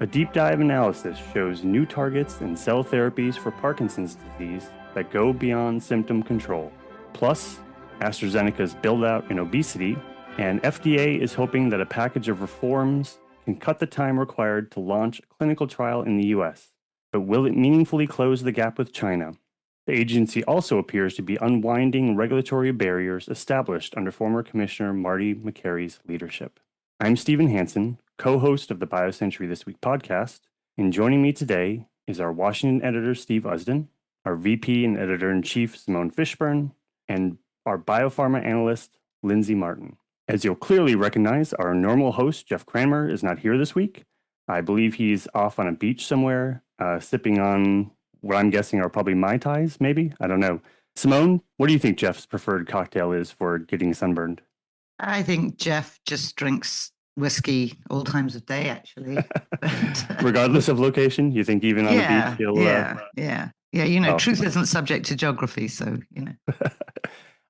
A deep dive analysis shows new targets in cell therapies for Parkinson's disease that go beyond symptom control. Plus, AstraZeneca's build-out in obesity, and FDA is hoping that a package of reforms can cut the time required to launch a clinical trial in the US. But will it meaningfully close the gap with China? The agency also appears to be unwinding regulatory barriers established under former Commissioner Marty Makary's leadership. I'm Stephen Hansen, co-host of the BioCentury This Week podcast, and joining me today is our Washington editor, Steve Usden, our VP and editor-in-chief, Simone Fishburne, and our biopharma analyst, Lindsay Martin. As you'll clearly recognize, our normal host, Jeff Cranmer, is not here this week. I believe he's off on a beach somewhere, sipping on what I'm guessing are probably Mai Tais, maybe? I don't know. Simone, what do you think Jeff's preferred cocktail is for getting sunburned? I think Jeff just drinks whiskey all times of day, actually. Regardless of location, you think even on the beach, he'll... Yeah. You know, truth isn't subject to geography, so, you know.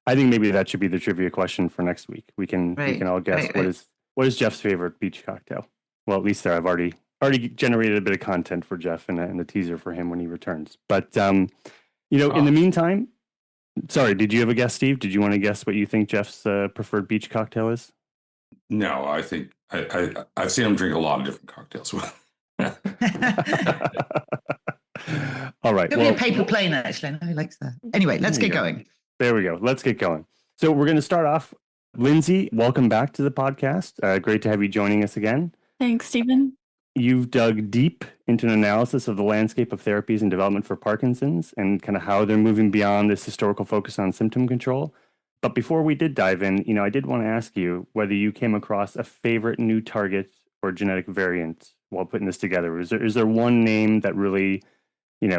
I think maybe that should be the trivia question for next week. We can all guess what is Jeff's favorite beach cocktail. Well, at least there I've already generated a bit of content for Jeff and a teaser for him when he returns. But in the meantime, sorry, did you have a guess, Steve? Did you want to guess what you think Jeff's preferred beach cocktail is? No, I think I've seen him drink a lot of different cocktails. All right. It'll be a paper plane, actually. I know he likes that. Anyway, let's get going. There we go. Let's get going. So we're going to start off. Lindsay, welcome back to the podcast. Great to have you joining us again. Thanks, Stephen. You've dug deep into an analysis of the landscape of therapies and development for Parkinson's and kind of how they're moving beyond this historical focus on symptom control. But before we did dive in, I did want to ask you whether you came across a favorite new target or genetic variant while putting this together. Is there one name that really,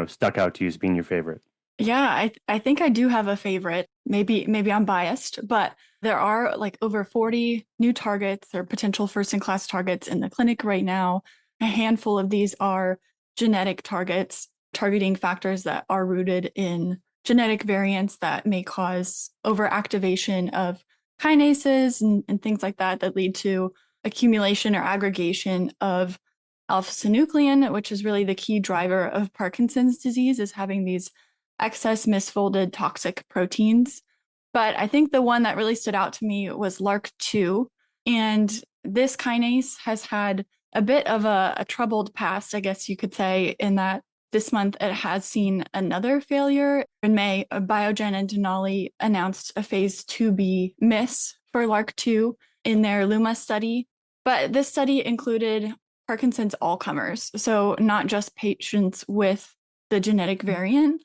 stuck out to you as being your favorite? Yeah, I think I do have a favorite. Maybe I'm biased, but there are like over 40 new targets or potential first-in-class targets in the clinic right now. A handful of these are genetic targets targeting factors that are rooted in genetic variants that may cause overactivation of kinases and things like that lead to accumulation or aggregation of alpha-synuclein, which is really the key driver of Parkinson's disease, is having these excess misfolded toxic proteins. But I think the one that really stood out to me was LRRK2. And this kinase has had a bit of a troubled past, I guess you could say, in that this month it has seen another failure. In May, Biogen and Denali announced a phase 2b miss for LRRK2 in their LUMA study. But this study included Parkinson's all-comers, so not just patients with the genetic variant.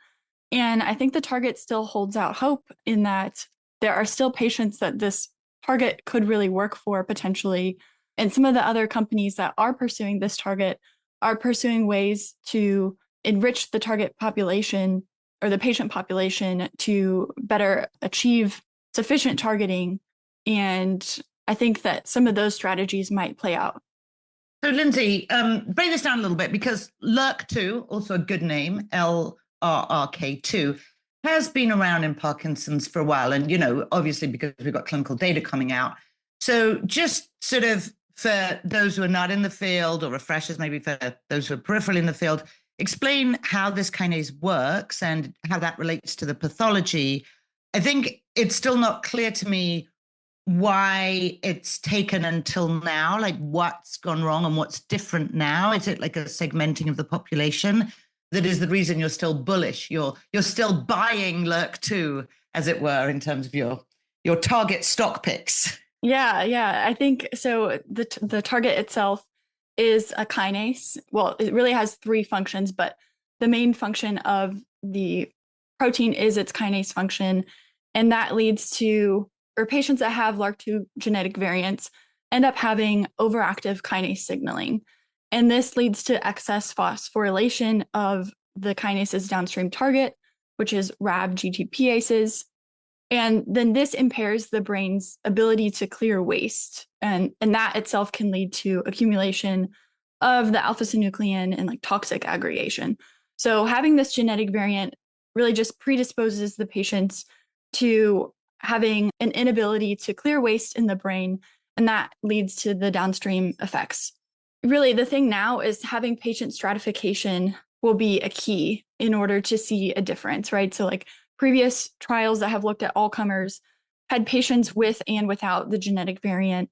And I think the target still holds out hope in that there are still patients that this target could really work for potentially. And some of the other companies that are pursuing this target are pursuing ways to enrich the target population or the patient population to better achieve sufficient targeting. And I think that some of those strategies might play out. So Lindsay, break this down a little bit, because LRRK2, also a good name, LRRK2, has been around in Parkinson's for a while. And, obviously because we've got clinical data coming out. So just sort of for those who are not in the field, or refreshers maybe for those who are peripheral in the field, explain how this kinase works and how that relates to the pathology. I think it's still not clear to me why it's taken until now, like what's gone wrong and what's different now. Is it like a segmenting of the population that is the reason you're still bullish? You're still buying LRRK2, as it were, in terms of your target stock picks. Yeah. I think so. The target itself is a kinase. Well, it really has three functions, but the main function of the protein is its kinase function. And that leads to, or patients that have LRRK2 genetic variants end up having overactive kinase signaling. And this leads to excess phosphorylation of the kinase's downstream target, which is RAB GTPases. And then this impairs the brain's ability to clear waste. And that itself can lead to accumulation of the alpha-synuclein and like toxic aggregation. So having this genetic variant really just predisposes the patients to having an inability to clear waste in the brain, and that leads to the downstream effects. really the thing now is having patient stratification will be a key in order to see a difference, right? So like previous trials that have looked at all comers had patients with and without the genetic variant.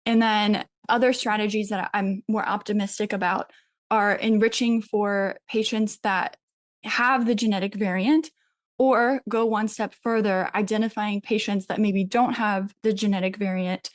And then other strategies that I'm more optimistic about are enriching for patients that have the genetic variant, or go one step further, identifying patients that maybe don't have the genetic variant,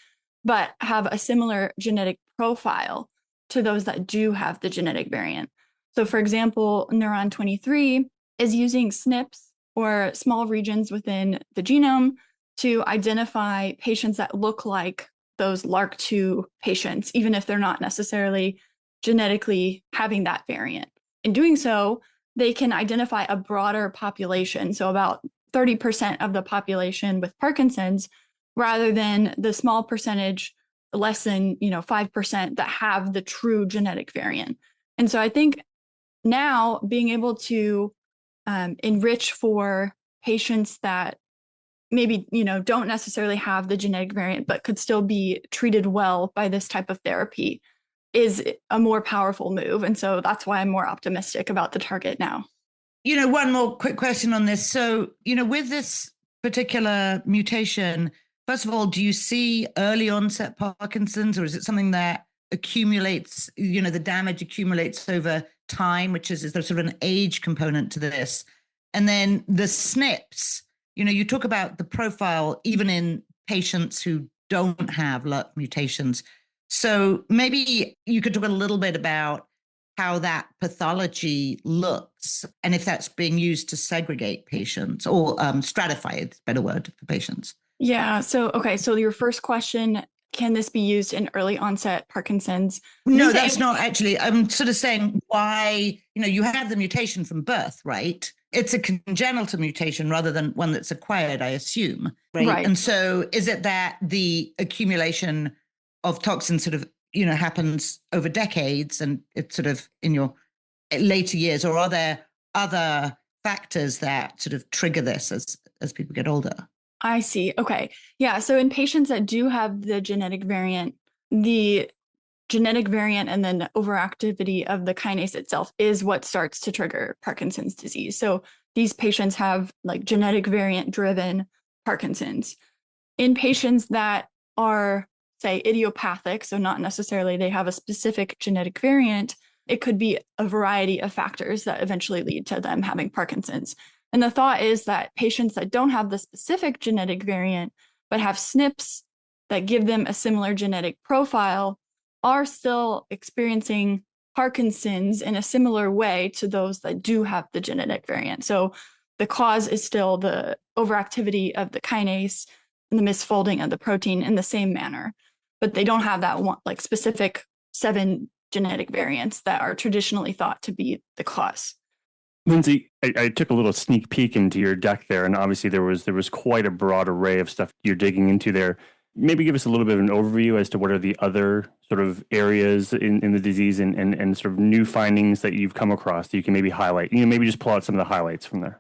but have a similar genetic profile to those that do have the genetic variant. So for example, Neuron 23 is using SNPs, or small regions within the genome, to identify patients that look like those LRRK2 patients, even if they're not necessarily genetically having that variant. In doing so, they can identify a broader population, so about 30% of the population with Parkinson's, rather than the small percentage, less than 5%, that have the true genetic variant. And so I think now being able to enrich for patients that maybe don't necessarily have the genetic variant but could still be treated well by this type of therapy is a more powerful move. And so that's why I'm more optimistic about the target now. One more quick question on this. So, with this particular mutation, first of all, do you see early onset Parkinson's, or is it something that accumulates, the damage accumulates over time, which is there sort of an age component to this? And then the SNPs, you talk about the profile even in patients who don't have LRRK mutations. So maybe you could talk a little bit about how that pathology looks and if that's being used to segregate patients or stratify, it's a better word for patients. Yeah. So your first question, can this be used in early onset Parkinson's? No, that's not actually. I'm sort of saying why, you have the mutation from birth, right? It's a congenital mutation rather than one that's acquired, I assume. Right. And so is it that the accumulation of toxins sort of, happens over decades and it's sort of in your later years, or are there other factors that sort of trigger this as people get older? I see. Okay. Yeah. So in patients that do have the genetic variant and then the overactivity of the kinase itself is what starts to trigger Parkinson's disease. So these patients have like genetic variant driven Parkinson's. In patients that are, say, idiopathic, so not necessarily they have a specific genetic variant, it could be a variety of factors that eventually lead to them having Parkinson's. And the thought is that patients that don't have the specific genetic variant, but have SNPs that give them a similar genetic profile, are still experiencing Parkinson's in a similar way to those that do have the genetic variant. So the cause is still the overactivity of the kinase and the misfolding of the protein in the same manner, but they don't have that one, like specific 7 genetic variants that are traditionally thought to be the cause. Lindsay, I took a little sneak peek into your deck there, and obviously there was quite a broad array of stuff you're digging into there. Maybe give us a little bit of an overview as to what are the other sort of areas in the disease and sort of new findings that you've come across that you can maybe highlight. Maybe just pull out some of the highlights from there.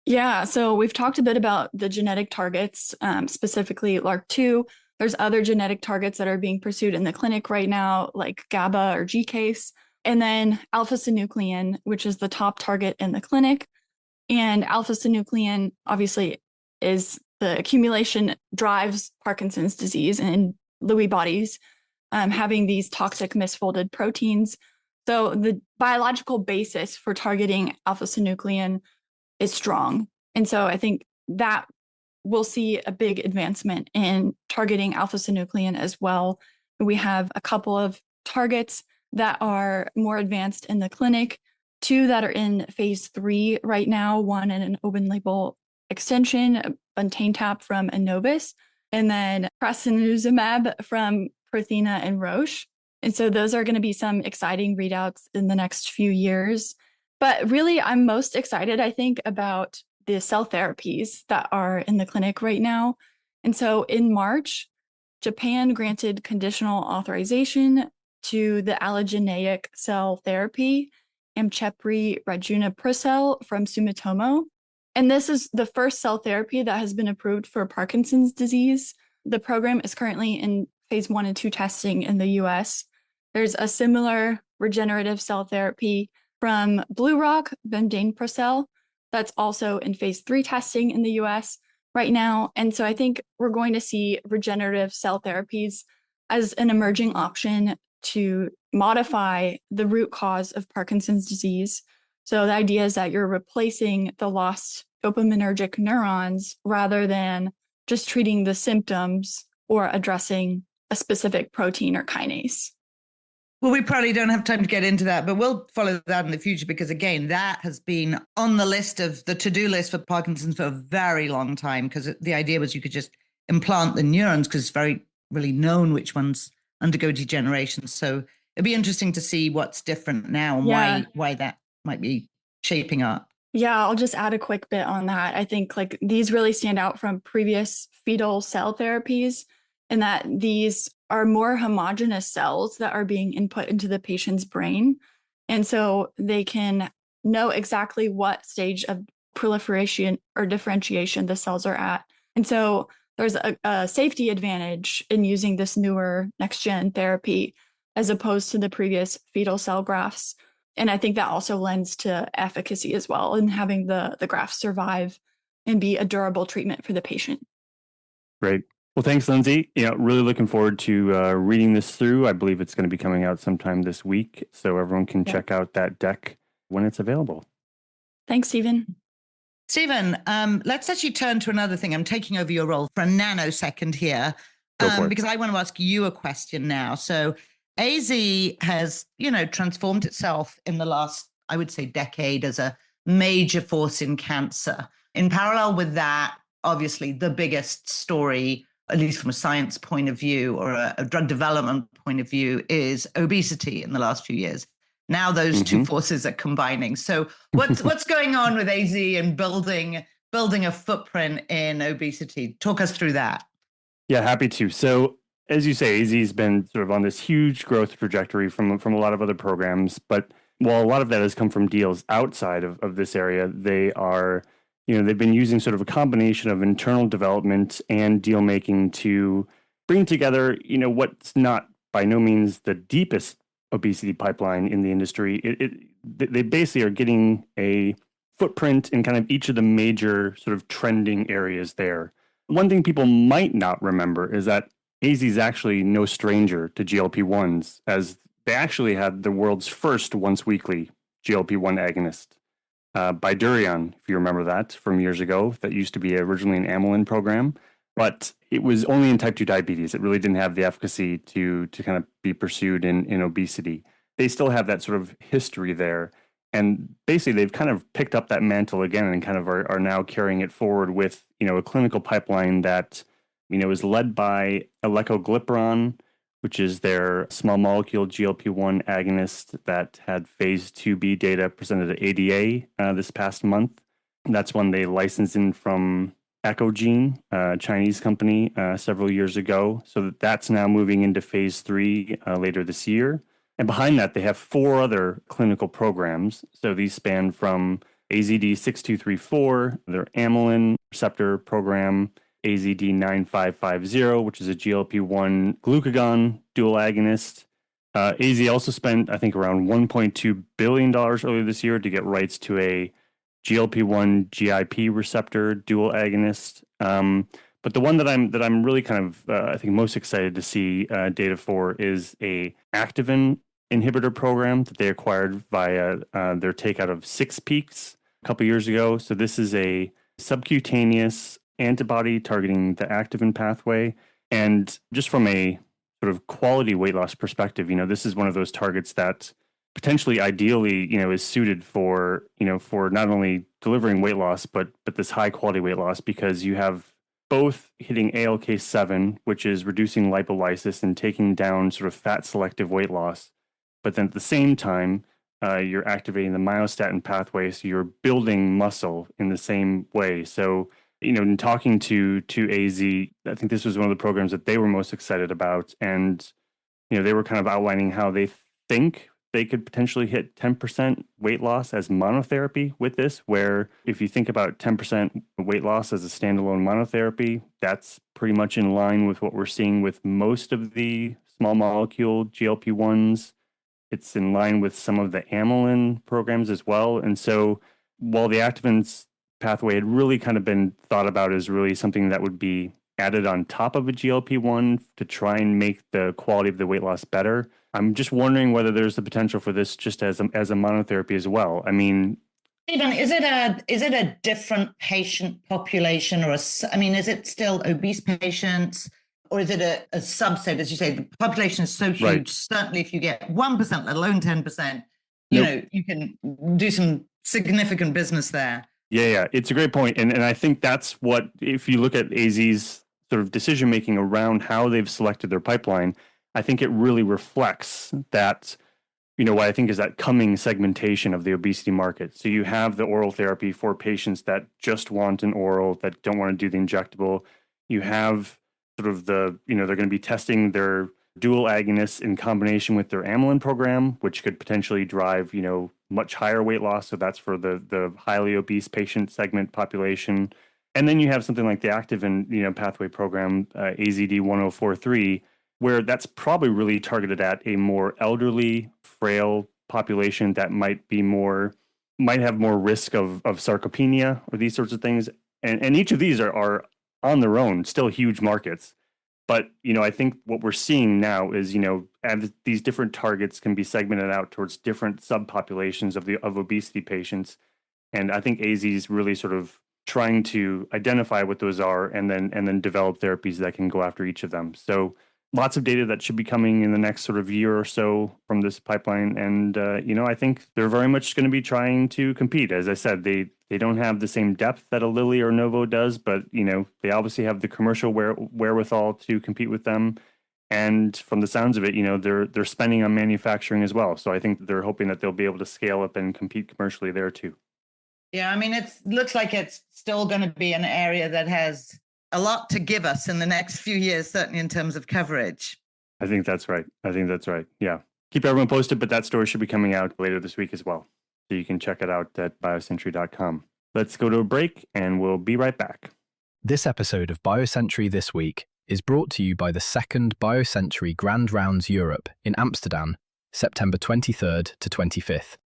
Yeah, so we've talked a bit about the genetic targets, specifically LRRK2. There's other genetic targets that are being pursued in the clinic right now, like GABA or GCase, and then alpha-synuclein, which is the top target in the clinic. And alpha-synuclein obviously is the accumulation drives Parkinson's disease in Lewy bodies, having these toxic misfolded proteins. So the biological basis for targeting alpha-synuclein is strong. And so I think that we'll see a big advancement in targeting alpha-synuclein as well. We have a couple of targets that are more advanced in the clinic, 2 that are in phase 3 right now, one in an open label extension, buntanetap from Anobis, and then prasinezumab from Prothena and Roche. And so those are going to be some exciting readouts in the next few years. But really, I'm most excited, I think, about the cell therapies that are in the clinic right now. And so in March, Japan granted conditional authorization to the allogeneic cell therapy, Amchepry Rajunapricel from Sumitomo. And this is the first cell therapy that has been approved for Parkinson's disease. The program is currently in phase 1 and 2 testing in the US. There's a similar regenerative cell therapy from Blue Rock, bemdaneprocel, that's also in phase 3 testing in the US right now. And so I think we're going to see regenerative cell therapies as an emerging option to modify the root cause of Parkinson's disease. So the idea is that you're replacing the lost dopaminergic neurons rather than just treating the symptoms or addressing a specific protein or kinase. Well, we probably don't have time to get into that, but we'll follow that in the future because, again, that has been on the list of the to-do list for Parkinson's for a very long time, because the idea was you could just implant the neurons because it's very really known which ones undergo degeneration. So it'd be interesting to see what's different now and why that might be shaping up. Yeah, I'll just add a quick bit on that. I think like these really stand out from previous fetal cell therapies in that these are more homogeneous cells that are being input into the patient's brain. And so they can know exactly what stage of proliferation or differentiation the cells are at. And so there's a safety advantage in using this newer next-gen therapy as opposed to the previous fetal cell grafts. And I think that also lends to efficacy as well in having the grafts survive and be a durable treatment for the patient. Great. Well, thanks, Lindsay. Really looking forward to reading this through. I believe it's going to be coming out sometime this week, so everyone can check out that deck when it's available. Thanks, Stephen. Stephen, let's actually turn to another thing. I'm taking over your role for a nanosecond here because I want to ask you a question now. So AZ has, transformed itself in the last, I would say, decade as a major force in cancer. In parallel with that, obviously, the biggest story, at least from a science point of view or a drug development point of view, is obesity in the last few years. Now those two forces are combining. So what's going on with AZ and building a footprint in obesity? Talk us through that. Yeah, happy to. So as you say, AZ's been sort of on this huge growth trajectory from a lot of other programs. But while a lot of that has come from deals outside of this area, they are, they've been using sort of a combination of internal development and deal making to bring together, what's not by no means the deepest obesity pipeline in the industry. They basically are getting a footprint in kind of each of the major sort of trending areas there. One thing people might not remember is that AZ is actually no stranger to GLP-1s, as they actually had the world's first once-weekly GLP-1 agonist, Bydureon, if you remember that from years ago. That used to be originally an amylin program, but it was only in type 2 diabetes. It really didn't have the efficacy to kind of be pursued in obesity. They still have that sort of history there. And basically, they've kind of picked up that mantle again and kind of are now carrying it forward with, a clinical pipeline that, is led by elecoglipron, which is their small molecule GLP-1 agonist that had phase 2b data presented at ADA this past month. And that's one they licensed in from Echogene, a Chinese company, several years ago. So that's now moving into phase 3 later this year. And behind that, they have 4 other clinical programs. So these span from AZD6234, their amylin receptor program, AZD9550, which is a GLP-1 glucagon dual agonist. AZ also spent, I think, around $1.2 billion earlier this year to get rights to a GLP-1 GIP receptor dual agonist. But the one that I'm really kind of I think most excited to see data for is a activin inhibitor program that they acquired via their takeout of Six Peaks a couple years ago. So this is a subcutaneous antibody targeting the activin pathway, and just from a sort of quality weight loss perspective, this is one of those targets that potentially ideally, is suited for, for not only delivering weight loss, but this high quality weight loss, because you have both hitting ALK7, which is reducing lipolysis and taking down sort of fat selective weight loss. But then at the same time, you're activating the myostatin pathway, so you're building muscle in the same way. So, in talking to AZ, I think this was one of the programs that they were most excited about. And, they were kind of outlining how they think they could potentially hit 10% weight loss as monotherapy with this, where if you think about 10% weight loss as a standalone monotherapy, that's pretty much in line with what we're seeing with most of the small molecule GLP-1s. It's in line with some of the amylin programs as well. And so while the activins pathway had really kind of been thought about as really something that would be added on top of a GLP-1 to try and make the quality of the weight loss better, I'm just wondering whether there's the potential for this just as a monotherapy as well. I mean, Stephen, is it a different patient population, or is it still obese patients, or is it a subset? As you say, the population is so huge. Right. Certainly, if you get 1%, let alone 10%, Nope. you can do some significant business there. Yeah, it's a great point. And I think that's what, if you look at AZ's sort of decision making around how they've selected their pipeline, I think it really reflects that, what I think is that coming segmentation of the obesity market. So you have the oral therapy for patients that just want an oral, that don't want to do the injectable. You have sort of they're going to be testing their dual agonists in combination with their amylin program, which could potentially drive, much higher weight loss. So that's for the highly obese patient segment population. And then you have something like the activin, pathway program, AZD1043, where that's probably really targeted at a more elderly, frail population that might have more risk of sarcopenia or these sorts of things. And each of these are on their own still huge markets. But, I think what we're seeing now is, as these different targets can be segmented out towards different subpopulations of obesity patients. And I think AZ is really sort of trying to identify what those are and then develop therapies that can go after each of them. So lots of data that should be coming in the next sort of year or so from this pipeline. And, I think they're very much going to be trying to compete. As I said, they don't have the same depth that a Lilly or Novo does, but, they obviously have the commercial wherewithal to compete with them. And from the sounds of it, they're spending on manufacturing as well. So I think they're hoping that they'll be able to scale up and compete commercially there too. Yeah, it looks like it's still going to be an area that has a lot to give us in the next few years, certainly in terms of coverage. I think that's right. Yeah. Keep everyone posted, but that story should be coming out later this week as well. So you can check it out at biocentury.com. Let's go to a break and we'll be right back. This episode of BioCentury This Week is brought to you by the second BioCentury Grand Rounds Europe in Amsterdam, September 23rd to 25th.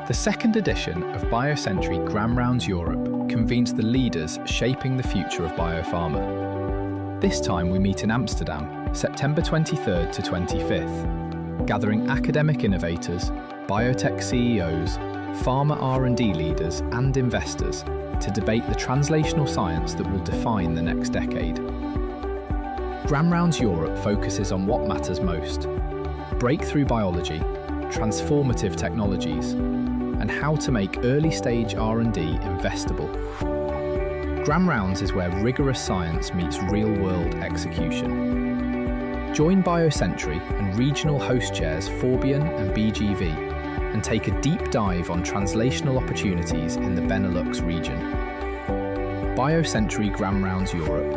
The second edition of BioCentury Grand Rounds Europe convenes the leaders shaping the future of biopharma. This time we meet in Amsterdam, September 23rd to 25th, gathering academic innovators, biotech CEOs, pharma R&D leaders and investors to debate the translational science that will define the next decade. Grand Rounds Europe focuses on what matters most: breakthrough biology, transformative technologies, and how to make early-stage R&D investable. Grand Rounds is where rigorous science meets real-world execution. Join BioCentury and regional host chairs Forbion and BGV and take a deep dive on translational opportunities in the Benelux region. BioCentury Grand Rounds Europe,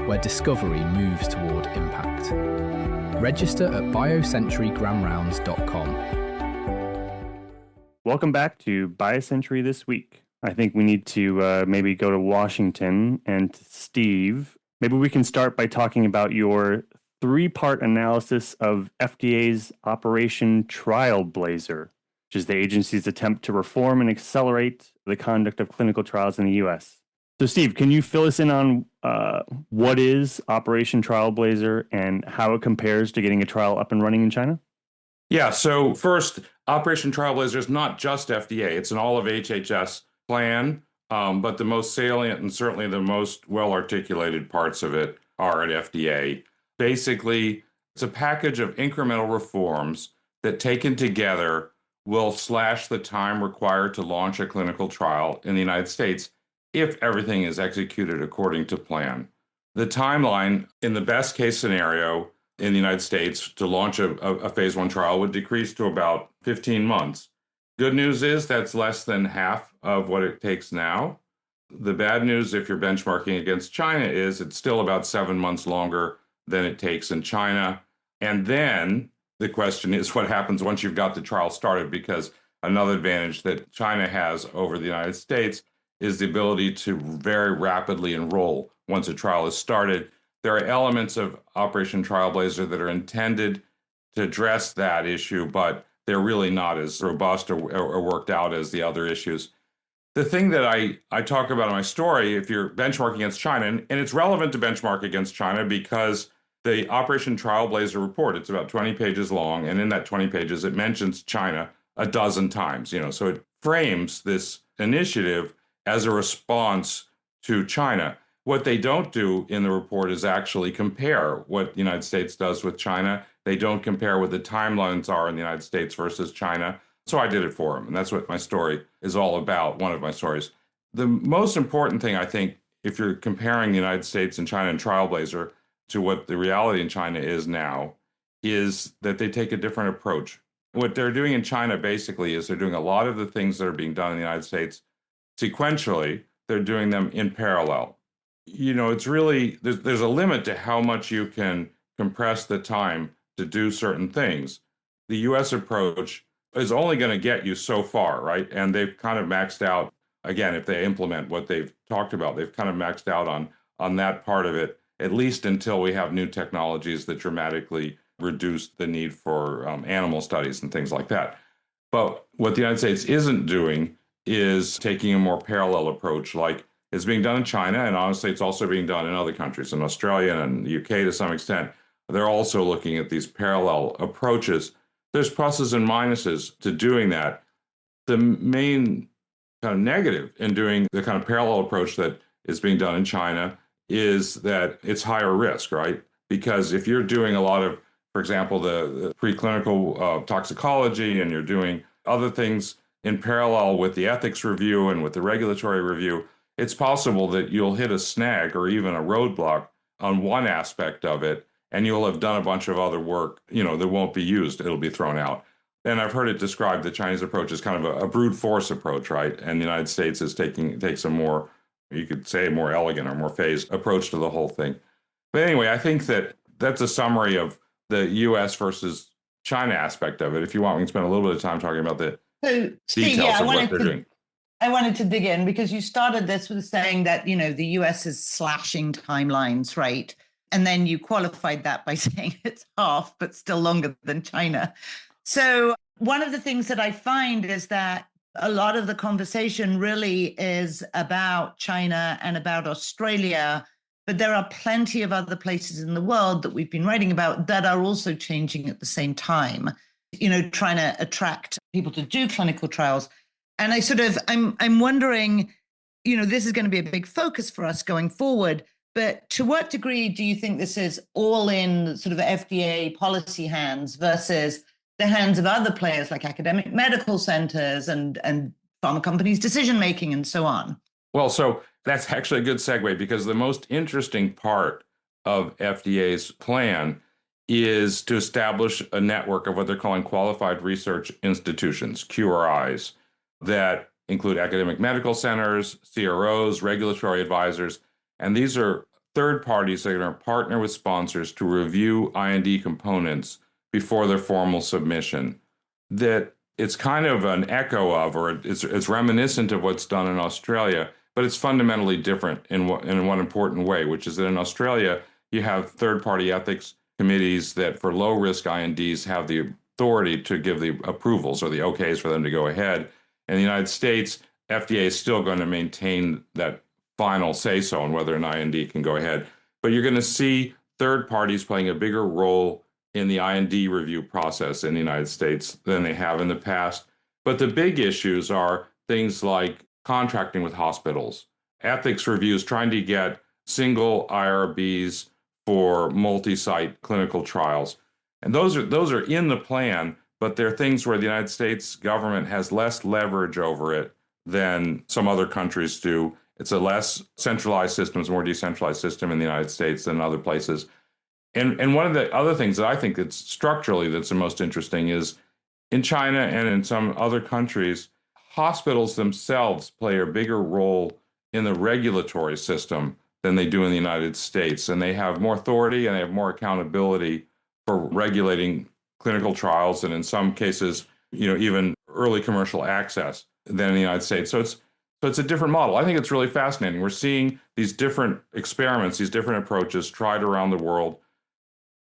where discovery moves toward impact. Register at biocenturygramrounds.com. Welcome back to BioCentury This Week. I think we need to maybe go to Washington and to Steve. Maybe we can start by talking about your 3-part analysis of FDA's Operation TrialBlazer, which is the agency's attempt to reform and accelerate the conduct of clinical trials in the U.S. So, Steve, can you fill us in on what is Operation TrialBlazer and how it compares to getting a trial up and running in China? Yeah, so first, Operation TrialBlazer is not just FDA. It's an all of HHS plan, but the most salient and certainly the most well-articulated parts of it are at FDA. Basically, it's a package of incremental reforms that taken together will slash the time required to launch a clinical trial in the United States if everything is executed according to plan. The timeline, in the best case scenario, in the United States to launch a phase 1 trial would decrease to about 15 months. Good news is that's less than half of what it takes now. The bad news, if you're benchmarking against China, is it's still about 7 months longer than it takes in China. And then the question is what happens once you've got the trial started, because another advantage that China has over the United States is the ability to very rapidly enroll once a trial is started. there are elements of Operation TrialBlazer that are intended to address that issue, but they're really not as robust or worked out as the other issues. The thing that I talk about in my story, if you're benchmarking against China, and it's relevant to benchmark against China because the Operation TrialBlazer report, it's about 20 pages long, and in that 20 pages, it mentions China a dozen times, so it frames this initiative as a response to China. What they don't do in the report is actually compare what the United States does with China. They don't compare what the timelines are in the United States versus China. So I did it for them. And that's what my story is all about, one of my stories. The most important thing, I think, if you're comparing the United States and China and TrialBlazer to what the reality in China is now, is that they take a different approach. What they're doing in China basically is they're doing a lot of the things that are being done in the United States sequentially. They're doing them in parallel. It's really, there's a limit to how much you can compress the time to do certain things. The US approach is only going to get you so far, right? And they've kind of maxed out, again, if they implement what they've talked about, they've kind of maxed out on that part of it, at least until we have new technologies that dramatically reduce the need for animal studies and things like that. But what the United States isn't doing is taking a more parallel approach, like it's being done in China, and honestly, it's also being done in other countries, in Australia and the UK to some extent. They're also looking at these parallel approaches. There's pluses and minuses to doing that. The main kind of negative in doing the kind of parallel approach that is being done in China is that it's higher risk, right? Because if you're doing a lot of, for example, the preclinical toxicology, and you're doing other things in parallel with the ethics review and with the regulatory review, it's possible that you'll hit a snag or even a roadblock on one aspect of it, and you'll have done a bunch of other work, that won't be used. It'll be thrown out. And I've heard it described, the Chinese approach is kind of a brute force approach, right? And the United States takes a more, you could say, more elegant or more phased approach to the whole thing. But anyway, I think that's a summary of the U.S. versus China aspect of it. If you want, we can spend a little bit of time talking about the details of what they're doing. I wanted to dig in because you started this with saying that, the US is slashing timelines, right? And then you qualified that by saying it's half, but still longer than China. So one of the things that I find is that a lot of the conversation really is about China and about Australia, but there are plenty of other places in the world that we've been writing about that are also changing at the same time, trying to attract people to do clinical trials. And I'm wondering, this is going to be a big focus for us going forward, but to what degree do you think this is all in sort of FDA policy hands versus the hands of other players like academic medical centers and pharma companies' decision-making and so on? Well, so that's actually a good segue, because the most interesting part of FDA's plan is to establish a network of what they're calling qualified research institutions, QRIs, that include academic medical centers, CROs, regulatory advisors, and these are third parties that are going to partner with sponsors to review IND components before their formal submission. That it's kind of an echo of, or it's reminiscent of what's done in Australia, but it's fundamentally different in one important way, which is that in Australia, you have third-party ethics committees that for low-risk INDs have the authority to give the approvals or the okays for them to go ahead. In the United States, FDA is still going to maintain that final say-so on whether an IND can go ahead. But you're going to see third parties playing a bigger role in the IND review process in the United States than they have in the past. But the big issues are things like contracting with hospitals, ethics reviews, trying to get single IRBs for multi-site clinical trials. And those are in the plan, but they're things where the United States government has less leverage over it than some other countries do. It's a less centralized system, it's a more decentralized system in the United States than other places. And one of the other things that I think that's structurally that's the most interesting is in China and in some other countries, hospitals themselves play a bigger role in the regulatory system than they do in the United States. And they have more authority and they have more accountability for regulating clinical trials, and in some cases, even early commercial access than in the United States. So So it's a different model. I think it's really fascinating. We're seeing these different experiments, these different approaches tried around the world.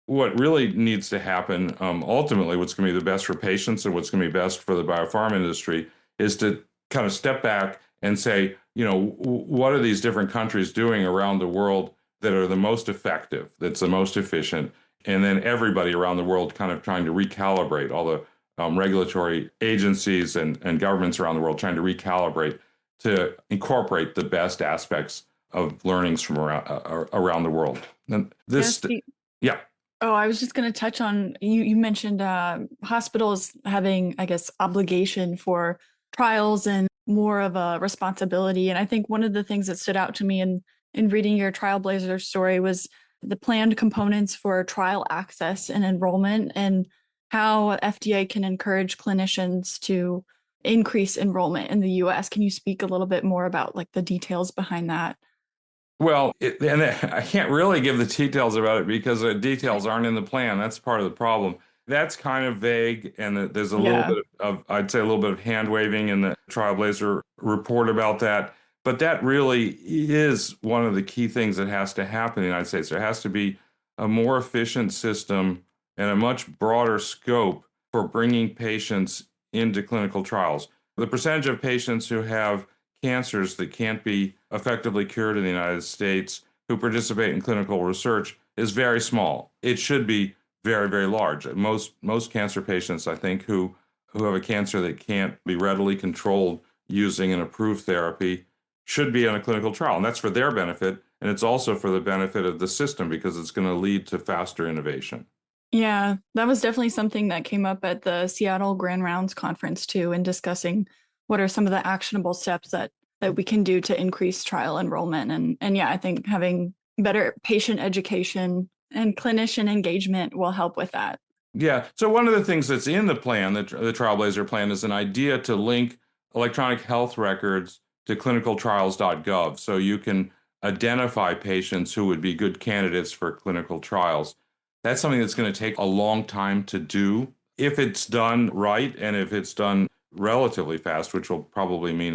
What really needs to happen, ultimately, what's going to be the best for patients and what's going to be best for the biopharma industry is to kind of step back and say, what are these different countries doing around the world that are the most effective, that's the most efficient? And then everybody around the world kind of trying to recalibrate, all the regulatory agencies and governments around the world trying to recalibrate to incorporate the best aspects of learnings from around the world. And this, yeah. Oh, I was just going to touch on, you mentioned hospitals having, I guess, obligation for trials and more of a responsibility. And I think one of the things that stood out to me in reading your TrialBlazer story was the planned components for trial access and enrollment and how FDA can encourage clinicians to increase enrollment in the US. Can you speak a little bit more about like the details behind that? Well, and I can't really give the details about it because the details aren't in the plan. That's part of the problem. That's kind of vague, and there's a little bit of, I'd say, a little bit of hand waving in the TrialBlazer report about that. But that really is one of the key things that has to happen in the United States. There has to be a more efficient system and a much broader scope for bringing patients into clinical trials. The percentage of patients who have cancers that can't be effectively cured in the United States who participate in clinical research is very small. It should be very, very large. Most cancer patients, I think, who have a cancer that can't be readily controlled using an approved therapy should be on a clinical trial. And that's for their benefit. And it's also for the benefit of the system because it's going to lead to faster innovation. Yeah, that was definitely something that came up at the Seattle Grand Rounds conference too, in discussing what are some of the actionable steps that we can do to increase trial enrollment. And yeah, I think having better patient education and clinician engagement will help with that. Yeah. So one of the things that's in the plan, the TrialBlazer plan, is an idea to link electronic health records to clinicaltrials.gov so you can identify patients who would be good candidates for clinical trials. That's something that's going to take a long time to do. If it's done right and if it's done relatively fast, which will probably mean,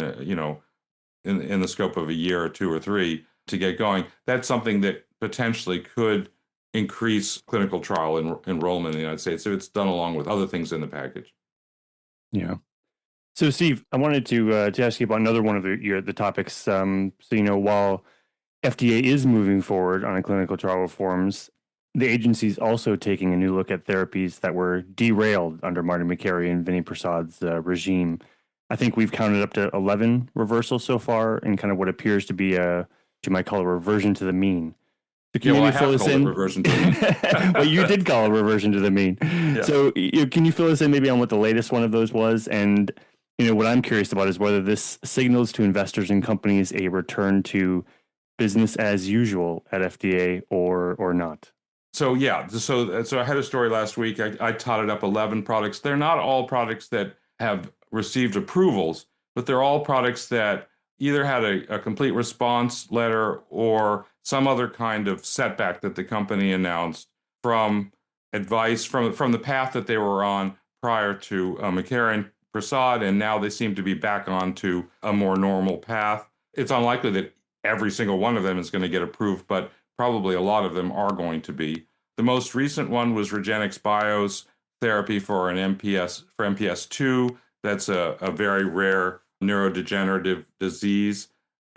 in the scope of a year or 2 or 3 to get going, that's something that potentially could increase clinical trial enrollment in the United States if it's done along with other things in the package. Yeah. So, Steve, I wanted to ask you about another one of the topics. While FDA is moving forward on clinical trial reforms, the agency is also taking a new look at therapies that were derailed under Marty Makary and Vinny Prasad's regime. I think we've counted up to 11 reversals so far in kind of what appears to be you might call a reversion to the mean. So can you fill us in? Reversion to the mean. Well, you did call a reversion to the mean. Yeah. So can you fill us in maybe on what the latest one of those was? And what I'm curious about is whether this signals to investors and companies a return to business as usual at FDA or not. So yeah, so I had a story last week. I totted up 11 products. They're not all products that have received approvals, but they're all products that either had a complete response letter or some other kind of setback that the company announced from advice from the path that they were on prior to Makary and Prasad, and now they seem to be back onto a more normal path. It's unlikely that every single one of them is going to get approved, but probably a lot of them are going to be. The most recent one was REGENXBIO's therapy for MPS 2. That's a very rare neurodegenerative disease.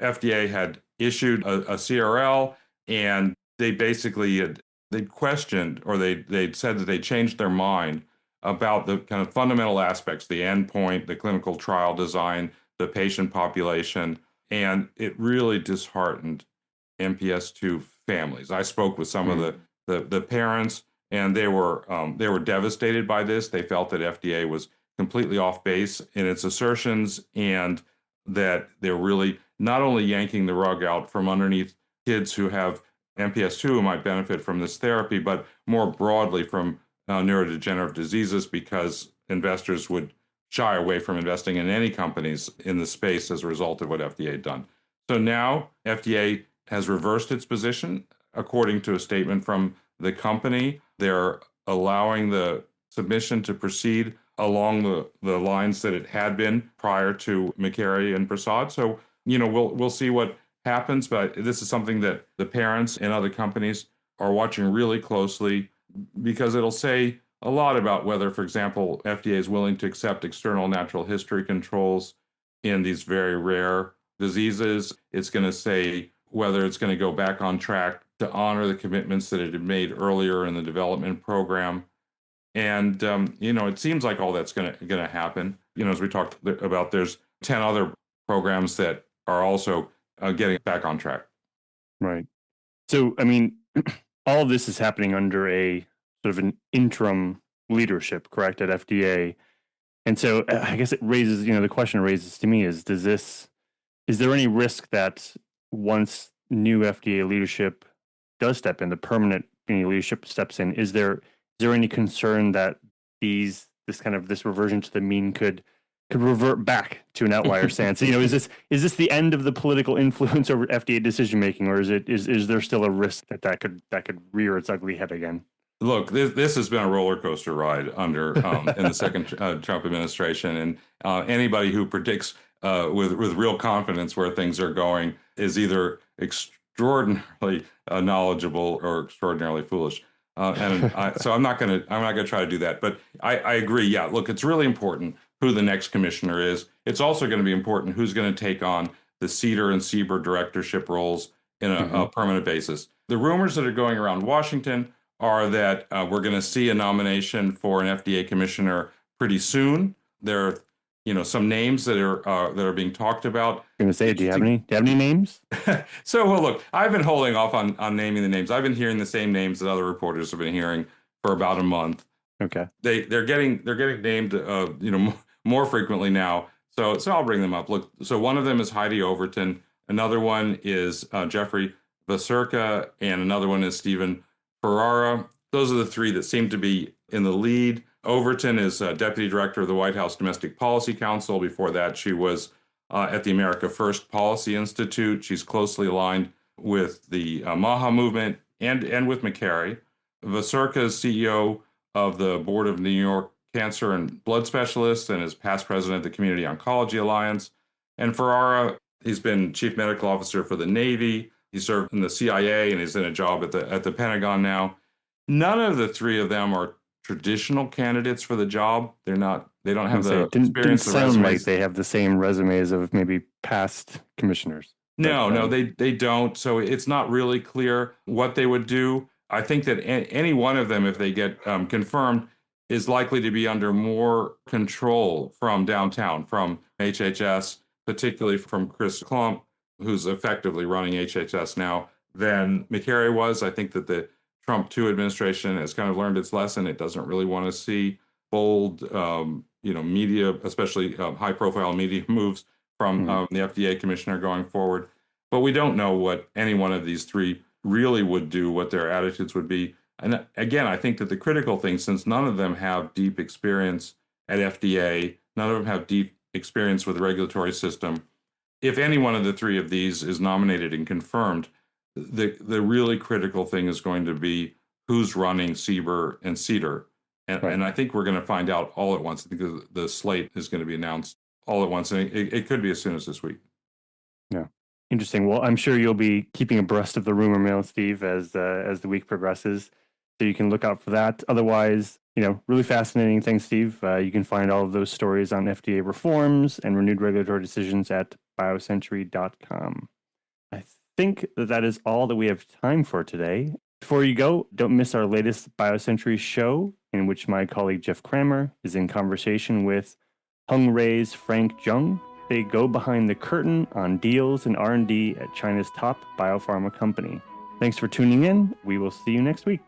FDA had issued a CRL, and they basically they questioned, or they said that they changed their mind about the kind of fundamental aspects, the endpoint, the clinical trial design, the patient population, and it really disheartened MPS 2 families. I spoke with some of the parents, and they were devastated by this. They felt that FDA was completely off base in its assertions, and that they're really not only yanking the rug out from underneath kids who have MPS 2 who might benefit from this therapy, but more broadly from neurodegenerative diseases, because investors would shy away from investing in any companies in the space as a result of what FDA had done. So now FDA has reversed its position. According to a statement from the company, they're allowing the submission to proceed along the lines that it had been prior to Makary and Prasad. So we'll see what happens, but this is something that the parents and other companies are watching really closely because it'll say a lot about whether, for example, FDA is willing to accept external natural history controls in these very rare diseases. It's going to say whether it's going to go back on track to honor the commitments that it had made earlier in the development program. And, it seems like all that's going to happen. As we talked about, there's 10 other programs that are also getting back on track. Right. So, I mean, all of this is happening under a sort of an interim leadership, correct, at FDA. And so I guess it raises, the question it raises to me is, is there any risk that once new FDA leadership does step in, the permanent leadership steps in, is there any concern that this reversion to the mean could revert back to an outlier stance? Is this the end of the political influence over FDA decision making, or is there still a risk that could rear its ugly head again? Look, this has been a roller coaster ride in the second Trump administration, and anybody who predicts with real confidence where things are going is either extraordinarily knowledgeable or extraordinarily foolish. So I'm not going to try to do that. But I agree. Yeah, look, it's really important who the next commissioner is. It's also going to be important who's going to take on the CDER and CBER directorship roles in a permanent basis. The rumors that are going around Washington are that we're going to see a nomination for an FDA commissioner pretty soon. There are, some names that are being talked about. I'm going to say, do you have any names? So, well, look, I've been holding off on naming the names. I've been hearing the same names that other reporters have been hearing for about a month. Okay. They're getting named, more frequently now. So I'll bring them up. Look, so one of them is Heidi Overton. Another one is Jeffrey Vasurka, and another one is Stephen Ferrara. Those are the three that seem to be in the lead. Overton is Deputy Director of the White House Domestic Policy Council. Before that, she was at the America First Policy Institute. She's closely aligned with the MAHA movement and with Makary. Vasurka is CEO of the Board of New York Cancer and Blood Specialists and is past president of the Community Oncology Alliance. And Ferrara, he's been Chief Medical Officer for the Navy. He served in the CIA and is in a job at the Pentagon now. None of the three of them are traditional candidates for the job. They don't have the experience. Didn't sound like they have the same resumes of maybe past commissioners. No, they don't. So it's not really clear what they would do. I think that any one of them, if they get confirmed, is likely to be under more control from downtown, from HHS, particularly from Chris Klump, who's effectively running HHS now, than Makary was. I think that the Trump 2 administration has kind of learned its lesson. It doesn't really want to see bold, media, especially high-profile media moves from the FDA commissioner going forward. But we don't know what any one of these three really would do, what their attitudes would be. And again, I think that the critical thing, since none of them have deep experience at FDA, none of them have deep experience with the regulatory system, if any one of the three of these is nominated and confirmed, the really critical thing is going to be who's running CBER and CDER. And I think we're going to find out all at once. I think the slate is going to be announced all at once, and it could be as soon as this week. Yeah. Interesting. Well, I'm sure you'll be keeping abreast of the rumor mill, Steve, as the week progresses. So you can look out for that. Otherwise, really fascinating. Thanks, Steve. You can find all of those stories on FDA reforms and renewed regulatory decisions at biocentury.com. I think that is all that we have time for today. Before you go, don't miss our latest BioCentury show, in which my colleague Jeff Kramer is in conversation with Hung Rei's Frank Zheng. They go behind the curtain on deals and R&D at China's top biopharma company. Thanks for tuning in. We will see you next week.